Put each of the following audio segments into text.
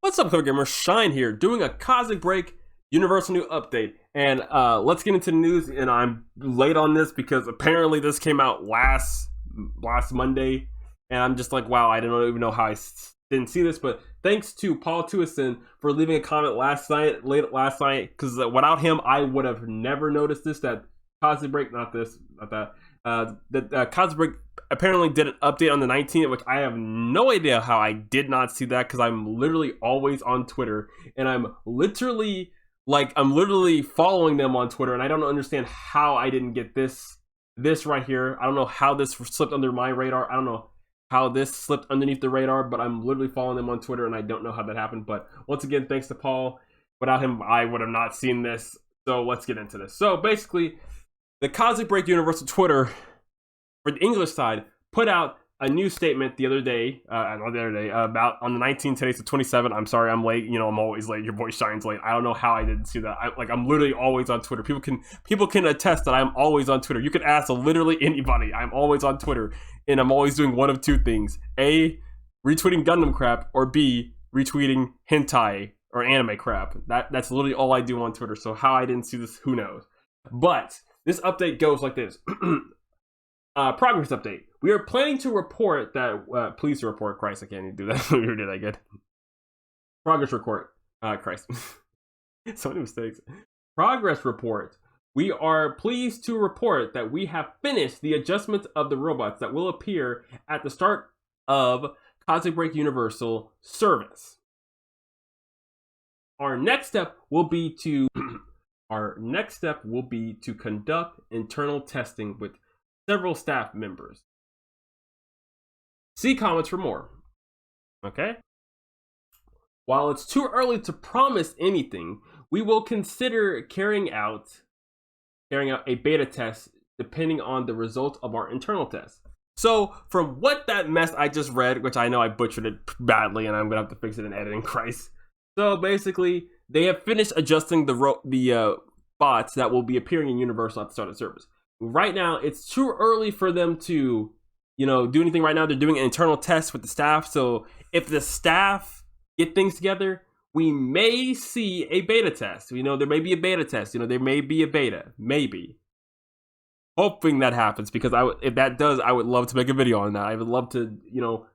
What's up, Clever Gamer? Shine here, doing a Cosmic Break Universal New Update. And let's get into the news. And I'm late on this because apparently this came out last Monday. And I'm just like, wow, I don't even know how I didn't see this. But thanks to Paul Tuison for leaving a comment late last night. Because without him, I would have never noticed this. That Cosmic Break, not that. Cosmic Break apparently did an update on the 19th, which I have no idea how I did not see that, because I'm literally always on Twitter, and I'm literally following them on Twitter, and I don't understand how I didn't get this right here. I don't know how this slipped under my radar. I don't know how this slipped underneath the radar, but I'm literally following them on Twitter, and I don't know how that happened. But once again, thanks to Paul. Without him, I would have not seen this. So let's get into this. So basically, the Cosmic Break Universal Twitter, for the English side, put out a new statement the other day, about on the 19th, today's the 27th. I'm sorry, I'm late. You know, I'm always late. Your boy Shine's late. I don't know how I didn't see that. I'm literally always on Twitter. People can attest that I'm always on Twitter. You can ask literally anybody. I'm always on Twitter, and I'm always doing one of two things: A, retweeting Gundam crap, or B, retweeting hentai or anime crap. That's literally all I do on Twitter. So how I didn't see this, who knows? But this update goes like this. Progress update. We are planning to report that, please report, Christ, I can't even do that. We did that good. Progress report, Christ. So many mistakes. Progress report. We are pleased to report that we have finished the adjustment of the robots that will appear at the start of Cosmic Break Universal service. Our next step will be to conduct internal testing with several staff members. See comments for more. Okay? While it's too early to promise anything, we will consider carrying out a beta test depending on the result of our internal test. So from what that mess I just read, which I know I butchered it badly and I'm gonna have to fix it in editing, Christ. So basically, they have finished adjusting the bots that will be appearing in Universal at the start of the service. Right now, it's too early for them to, do anything right now. They're doing an internal test with the staff. So if the staff get things together, we may see a beta test. There may be a beta test. There may be a beta. Maybe. Hoping that happens, because if that does, I would love to make a video on that. I would love to,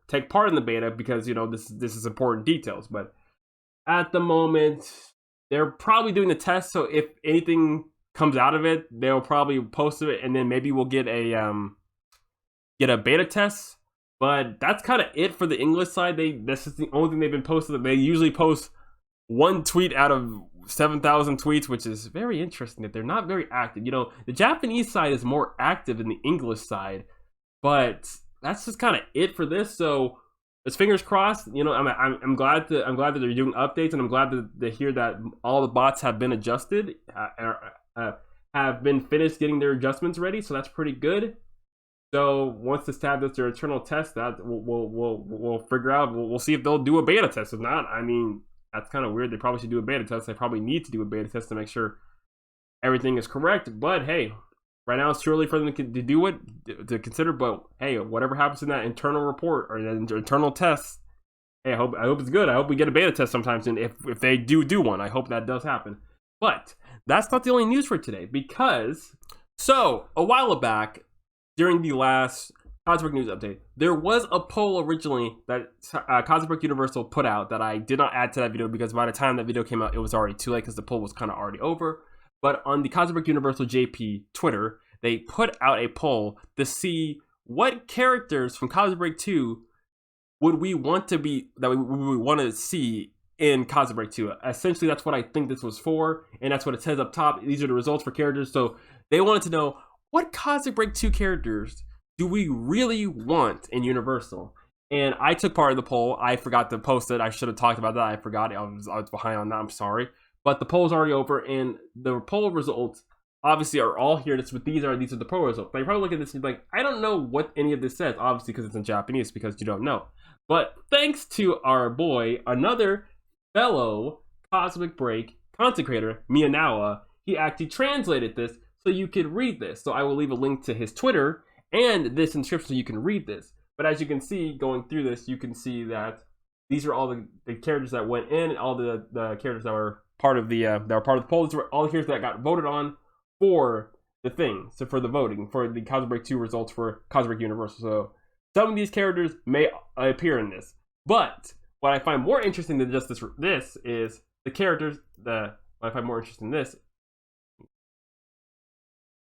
take part in the beta, because, this is important details. But at the moment, they're probably doing the test. So if anything comes out of it, they'll probably post it, and then maybe we'll get a beta test. But that's kind of it for the English side. This is the only thing they've been posted. They usually post one tweet out of 7,000 tweets, which is very interesting that they're not very active. The Japanese side is more active than the English side, but that's just kind of it for this. So it's fingers crossed. I'm glad that they're doing updates, and I'm glad to hear that all the bots have been adjusted. Have been finished getting their adjustments ready, so that's pretty good. So once the staff does their internal test, that we'll figure out. We'll see if they'll do a beta test. If not, that's kind of weird. They probably should do a beta test. They probably need to do a beta test to make sure everything is correct. But hey, right now it's too early for them to do it, to consider. But hey, whatever happens in that internal report or that internal test, hey, I hope it's good. I hope we get a beta test sometime soon. If they do one, I hope that does happen. But that's not the only news for today, because a while back, during the last Cosmic Break news update, there was a poll originally that Cosmic Break Universal put out that I did not add to that video, because by the time that video came out, it was already too late, because the poll was kind of already over. But on the Cosmic Break Universal JP Twitter, they put out a poll to see what characters from Cosmic Break 2 would we want to see in Cosmic Break 2. Essentially, that's what I think this was for, and that's what it says up top. These are the results for characters. So they wanted to know, what Cosmic Break 2 characters do we really want in Universal? And I took part of the poll. I forgot to post it. I should have talked about that. I forgot. I was behind on that. I'm sorry. But the poll's already over, and the poll results obviously are all here. These are the poll results. They probably look at this and be like, I don't know what any of this says, obviously, because it's in Japanese, because you don't know. But thanks to our boy, another fellow Cosmic Break content creator, Miyanawa, he actually translated this so you could read this. So I will leave a link to his Twitter and this inscription so you can read this. But as you can see, going through this, you can see that These are all the characters that went in, and all the characters that were part of the poll. These were all the characters that got voted on for the thing. So for the voting for the CosmicBreak 2 results for CosmicBreak Universal. So some of these characters may appear in this, but what I find more interesting than just this is the characters. What I find more interesting in this.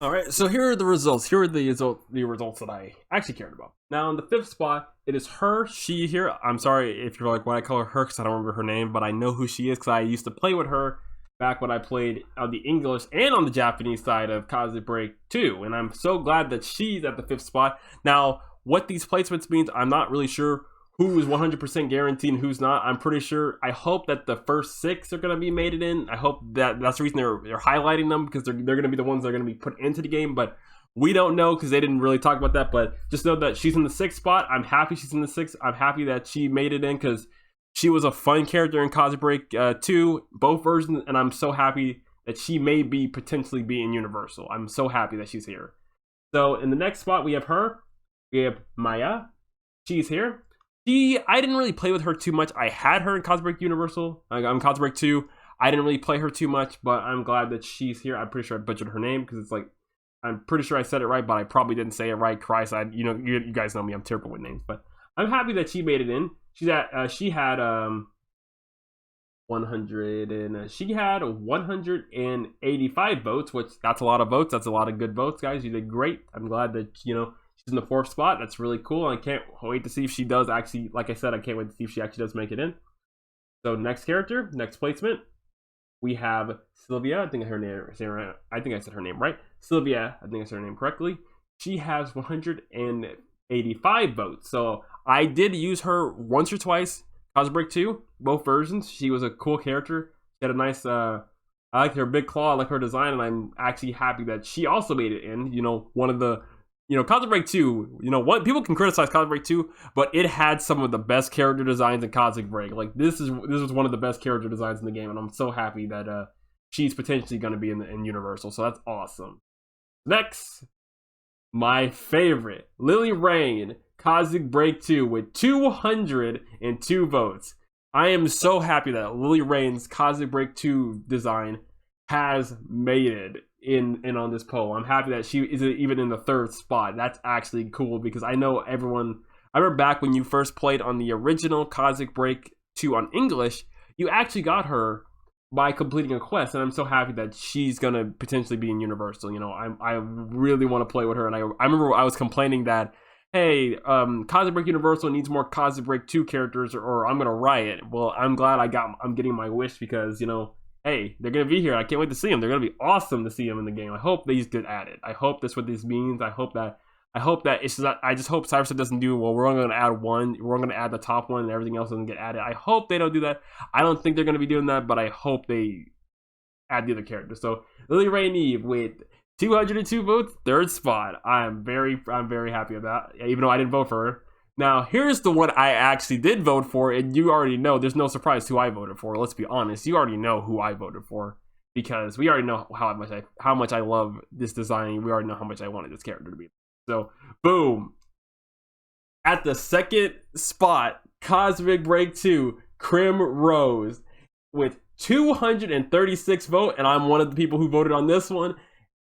All right, so here are the results. Here are the results that I actually cared about. Now, in the 5th spot, it is her, she here. I'm sorry if you're like, why I call her because I don't remember her name, but I know who she is because I used to play with her back when I played on the English and on the Japanese side of CosmicBreak 2. And I'm so glad that she's at the 5th spot. Now, what these placements means, I'm not really sure who is 100% guaranteed and who's not. I'm pretty sure. I hope that the first 6 are going to be made it in. I hope that's the reason they're highlighting them, because they're going to be the ones that are going to be put into the game. But we don't know because they didn't really talk about that. But just know that she's in the 6th spot. I'm happy she's in the 6th. I'm happy that she made it in because she was a fun character in CosmicBreak 2, both versions. And I'm so happy that she may be potentially be in Universal. I'm so happy that she's here. So in the next spot, we have her. We have Maya. She's here. I didn't really play with her too much. I had her in CosmicBreak Universal. I'm CosmicBreak 2. I didn't really play her too much, but I'm glad that she's here. I'm pretty sure I butchered her name because it's like, I'm pretty sure I said it right, but I probably didn't say it right. Christ, you guys know me. I'm terrible with names, but I'm happy that she made it in. She had 185 votes, which that's a lot of votes. That's a lot of good votes, guys. You did great. I'm glad that she's in the 4th spot. That's really cool. I can't wait to see if she does actually, like I said, I can't wait to see if she actually does make it in. So next character, next placement, we have Sylvia. I think I said her name right. Sylvia, I think I said her name correctly. She has 185 votes. So I did use her once or twice. CosmicBreak 2, both versions. She was a cool character. She had a nice, I like her big claw, I like her design, and I'm actually happy that she also made it in. One of the CosmicBreak 2, what people can criticize CosmicBreak 2, but it had some of the best character designs in CosmicBreak. Like this was one of the best character designs in the game, and I'm so happy that she's potentially going to be in Universal. So that's awesome. Next, my favorite, Lily Rain, CosmicBreak 2 with 202 votes. I am so happy that Lily Rain's CosmicBreak 2 design has made it in on this poll. I'm happy that she is even in the 3rd spot. That's actually cool because I know everyone. I remember back when you first played on the original CosmicBreak 2 on English, you actually got her by completing a quest, and I'm so happy that she's gonna potentially be in Universal. I really want to play with her, and I remember I was complaining that, hey, CosmicBreak Universal needs more CosmicBreak 2 characters, or I'm gonna riot. Well, I'm glad I'm getting my wish because hey, they're gonna be here. I can't wait to see them. They're gonna be awesome to see them in the game. I hope these get added. I hope that's what this means. I hope that it's just. I just hope Cyberset doesn't do, well, we're only gonna add one. We're gonna add the top one, and everything else doesn't get added. I hope they don't do that. I don't think they're gonna be doing that, but I hope they add the other characters. So Lily Rain Eve with 202 votes, 3rd spot. I'm very happy about that, even though I didn't vote for her. Now, here's the one I actually did vote for, and you already know. There's no surprise who I voted for. Let's be honest. You already know who I voted for because we already know how much I love this design. We already know how much I wanted this character to be. So, boom. At the 2nd spot, CosmicBreak 2, Crim Rose with 236 votes, and I'm one of the people who voted on this one.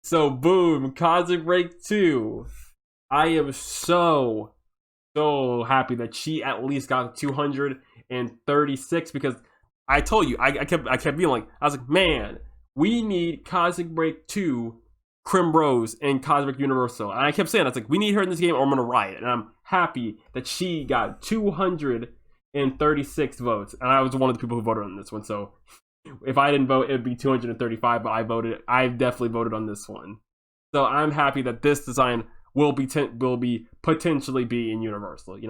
So, boom, CosmicBreak 2. I am so happy that she at least got 236 because I told you, I kept being like, I was like, man, we need CosmicBreak 2 Crim Rose and CosmicBreak Universal. And I kept saying, I was like, we need her in this game or I'm gonna riot. And I'm happy that she got 236 votes. And I was one of the people who voted on this one. So if I didn't vote, it'd be 235, but I definitely voted on this one. So I'm happy that this design will be potentially be in Universal.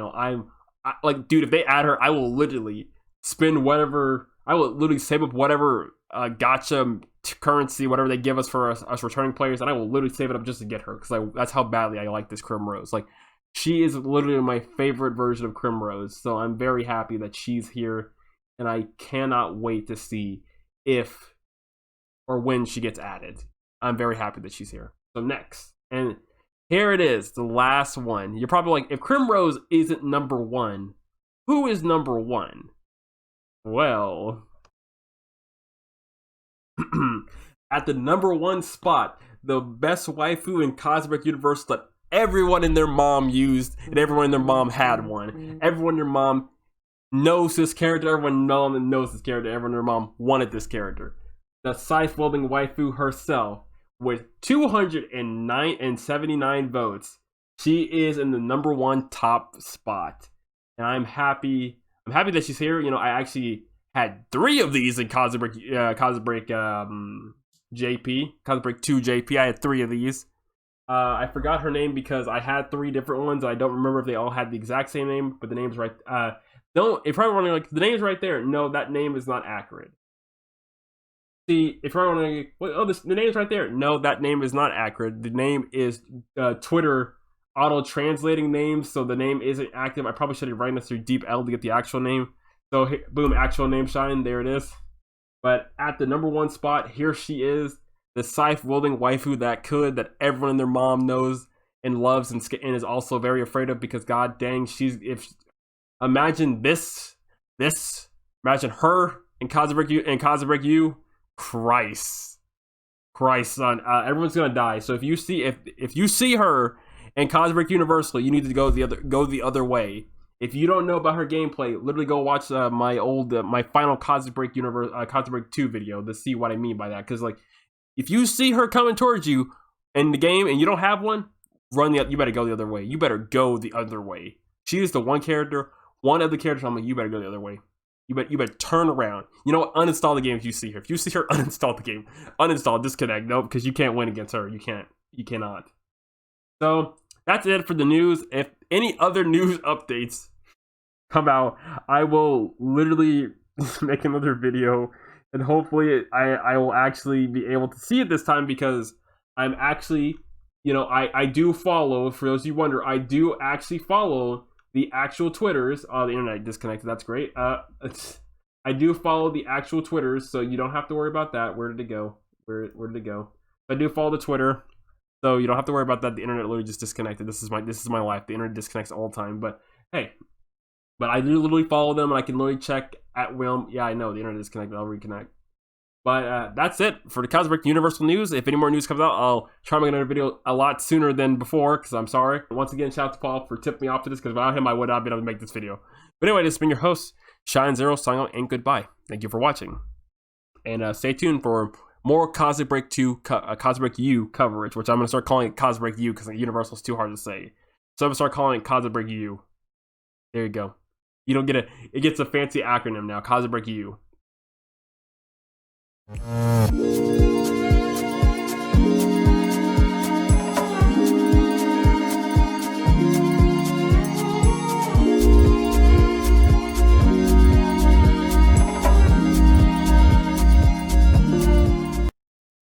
Like, dude, if they add her, I will literally spend whatever. I will literally save up whatever gacha currency, whatever they give us for us returning players, and I will literally save it up just to get her because that's how badly I like this Crim Rose. Like, she is literally my favorite version of Crim Rose. So I'm very happy that she's here, and I cannot wait to see if or when she gets added. I'm very happy that she's here. So next, and here it is, the last one. You're probably like, if Crim Rose isn't number 1, who is number 1? Well, at the #1 spot, the best waifu in Cosmic Universe that everyone and their mom used, and everyone and their mom had one. Everyone and their mom knows this character, everyone knows this character, everyone and their mom wanted this character. The scythe-wielding waifu herself, with 279 votes. She is in the #1 top spot. And I'm happy that she's here. You know, I actually had 3 of these in CosmicBreak JP, CosmicBreak 2 JP. I had 3 of these. I forgot her name because I had 3 different ones. I don't remember if they all had the exact same name, but the name's right. Don't, if you're wondering, like, the name's right there. No, that name is not accurate. See, if you're wondering, well, the name's right there. No, that name is not accurate. The name is Twitter auto-translating names, so the name isn't active. I probably should have written this through Deep L to get the actual name. So, boom, actual name shine. There it is. But at the #1 spot, here she is. The scythe-wielding waifu that everyone and their mom knows and loves and is also very afraid of, because god dang, imagine imagine her in CosmicBreak U, Christ, son, everyone's gonna die. So if you see her in Cosmic Universal, you need to go the other way. If you don't know about her gameplay, literally go watch my final CosmicBreak 2 video to see what I mean by that. Because, like, if you see her coming towards you in the game and you don't have one, you better go the other way. You better go the other way. She is the one other character. I'm like, you better go the other way. You better turn around. You know what? Uninstall the game if you see her. If you see her, uninstall the game. Uninstall, disconnect. No, because you can't win against her. You cannot. So that's it for the news. If any other news updates come out, I will literally make another video, and hopefully I will actually be able to see it this time, because I'm actually, I do follow, for those of you wonder, I do actually follow the actual Twitters. Oh, the internet disconnected. That's great. I do follow the actual Twitters, so you don't have to worry about that. Where did it go? Where did it go? I do follow the Twitter, so you don't have to worry about that. The internet literally just disconnected. This is my life. The internet disconnects all the time. But hey, I do literally follow them, and I can literally check at will. Yeah, I know the internet disconnected. I'll reconnect. But that's it for the CosmicBreak Universal News. If any more news comes out, I'll try to make another video a lot sooner than before, because I'm sorry. Once again, shout out to Paul for tipping me off to this, because without him, I would not have been able to make this video. But anyway, this has been your host, Shine Zero, signing out, and goodbye. Thank you for watching. And stay tuned for more CosmicBreak 2, CosmicBreak U coverage, which I'm going to start calling it CosmicBreak U, because Universal is too hard to say. So I'm going to start calling it CosmicBreak U. There you go. You don't get it gets a fancy acronym now, CosmicBreak U.